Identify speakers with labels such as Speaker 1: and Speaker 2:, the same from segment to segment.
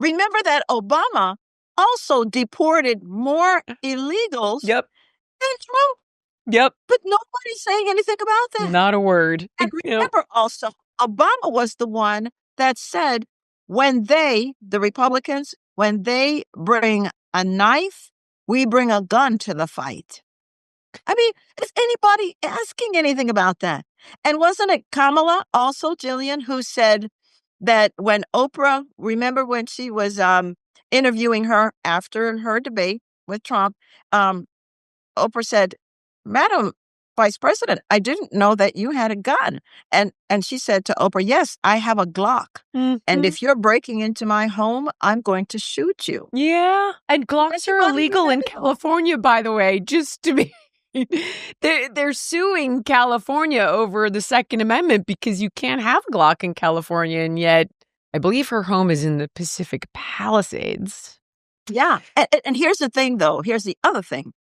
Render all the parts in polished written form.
Speaker 1: remember that Obama also deported more illegals
Speaker 2: Yep.
Speaker 1: than Trump.
Speaker 2: Yep.
Speaker 1: But nobody's saying anything about that.
Speaker 2: Not a word.
Speaker 1: And remember also, Obama was the one that said when the Republicans, when they bring a knife, we bring a gun to the fight. I mean, is anybody asking anything about that? And wasn't it Kamala, also Jillian, who said that when Oprah, remember when she was interviewing her after her debate with Trump, Oprah said, Madam Vice President, I didn't know that you had a gun. And she said to Oprah, yes, I have a Glock. And if you're breaking into my home, I'm going to shoot you.
Speaker 2: Yeah. And Glocks are illegal in California, by the way, just to be. They're suing California over the Second Amendment because you can't have a Glock in California. And yet, I believe her home is in the Pacific Palisades.
Speaker 1: Yeah. And here's the thing, though. Here's the other thing.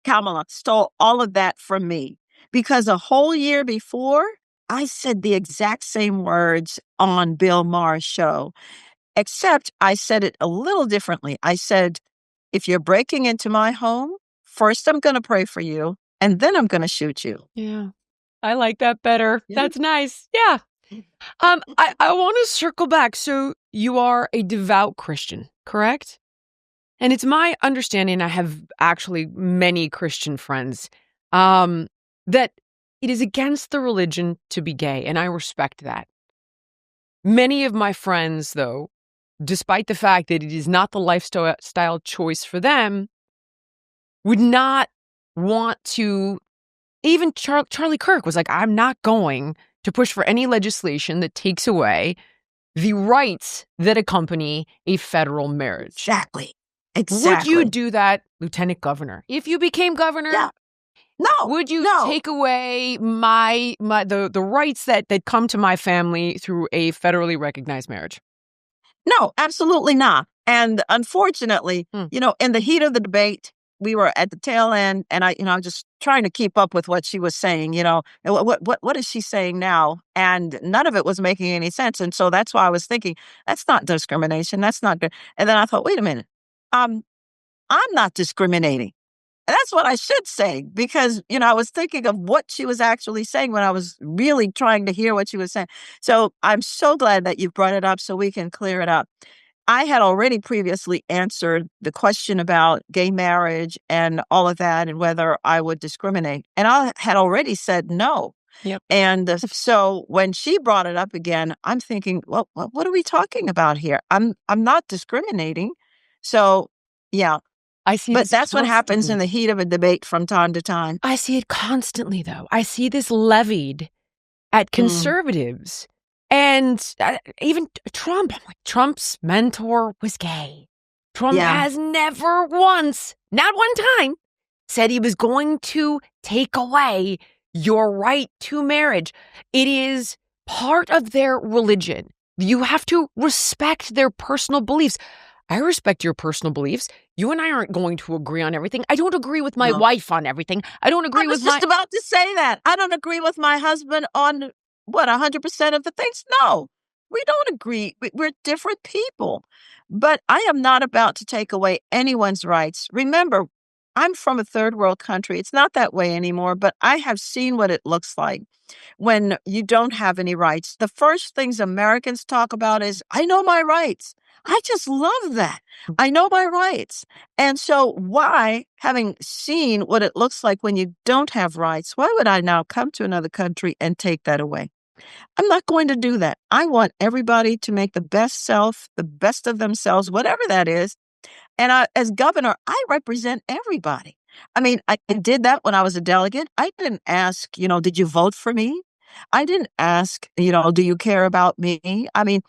Speaker 1: Kamala stole all of that from me because a whole year before, I said the exact same words on Bill Maher's show, except I said it a little differently. I said, if you're breaking into my home, first I'm going to pray for you, and then I'm going to shoot you.
Speaker 2: Yeah, I like that better. Yeah. That's nice. Yeah. I want to circle back. So you are a devout Christian, correct? And it's my understanding, I have actually many Christian friends, that it is against the religion to be gay, and I respect that. Many of my friends, though, despite the fact that it is not the lifestyle choice for them, would not want to. Even Charlie Kirk was like, I'm not going to push for any legislation that takes away the rights that accompany a federal marriage.
Speaker 1: Exactly.
Speaker 2: Would you do that, Lieutenant Governor? If you became governor,
Speaker 1: yeah. No.
Speaker 2: Would you take away the rights that come to my family through a federally recognized marriage?
Speaker 1: No, absolutely not. And unfortunately, in the heat of the debate, we were at the tail end, and I just trying to keep up with what she was saying. What is she saying now? And none of it was making any sense. And so that's why I was thinking, that's not discrimination. That's not good. And then I thought, wait a minute, I'm not discriminating. And that's what I should say, because, I was thinking of what she was actually saying when I was really trying to hear what she was saying. So I'm so glad that you brought it up so we can clear it up. I had already previously answered the question about gay marriage and all of that and whether I would discriminate. And I had already said no.
Speaker 2: Yep.
Speaker 1: And so when she brought it up again, I'm thinking, well, what are we talking about here? I'm not discriminating. So, yeah.
Speaker 2: I see,
Speaker 1: but that's constantly. What happens in the heat of a debate from time to time.
Speaker 2: I see it constantly, though. I see this levied at conservatives. And even Trump. I'm like, Trump's mentor was gay. Trump has never once, not one time, said he was going to take away your right to marriage. It is part of their religion. You have to respect their personal beliefs. I respect your personal beliefs. You and I aren't going to agree on everything. I don't agree with my wife on everything. I don't agree with my...
Speaker 1: I was just about to say that. I don't agree with my husband on, 100% of the things? No, we don't agree. We're different people. But I am not about to take away anyone's rights. Remember, I'm from a third world country. It's not that way anymore, but I have seen what it looks like when you don't have any rights. The first things Americans talk about is, I know my rights. I just love that. I know my rights. And so why, having seen what it looks like when you don't have rights, why would I now come to another country and take that away? I'm not going to do that. I want everybody to make the best self, the best of themselves, whatever that is. And as governor, I represent everybody. I mean, I did that when I was a delegate. I didn't ask, did you vote for me? I didn't ask, do you care about me? I mean,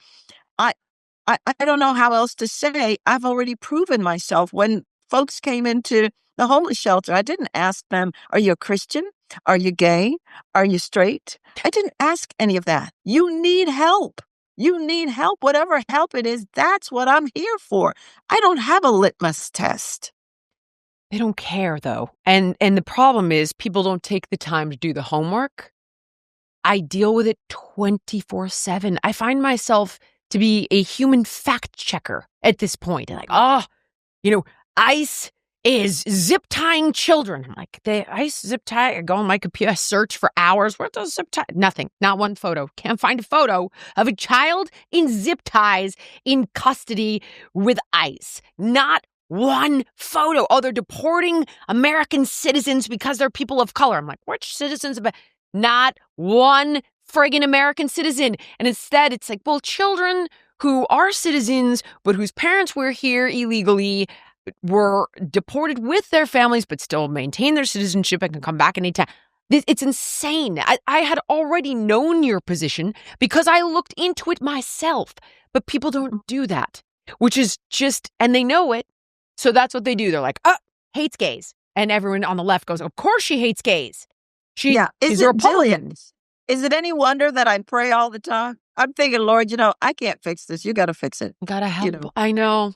Speaker 1: I don't know how else to say. I've already proven myself. When folks came into the homeless shelter, I didn't ask them, are you a Christian? Are you gay? Are you straight? I didn't ask any of that. You need help. You need help. Whatever help it is, that's what I'm here for. I don't have a litmus test.
Speaker 2: They don't care, though. And the problem is people don't take the time to do the homework. I deal with it 24/7. I find myself to be a human fact checker at this point. Like, ICE is zip tying children. I'm like, the ICE zip tie. I go on my computer, search for hours. Where's those zip ties? Nothing. Not one photo. Can't find a photo of a child in zip ties in custody with ICE. Not one photo. Oh, they're deporting American citizens because they're people of color. I'm like, which citizens? Not one friggin' American citizen. And instead, it's like, well, children who are citizens, but whose parents were here illegally, were deported with their families, but still maintain their citizenship and can come back anytime. It's insane. I had already known your position because I looked into it myself, but people don't do that, which is just, and they know it. So that's what they do. They're like, hates gays. And everyone on the left goes, of course she hates gays. She's a Republican.
Speaker 1: Jillian, is it any wonder that I pray all the time? I'm thinking, Lord, I can't fix this. You got to fix it.
Speaker 2: Gotta help. I know.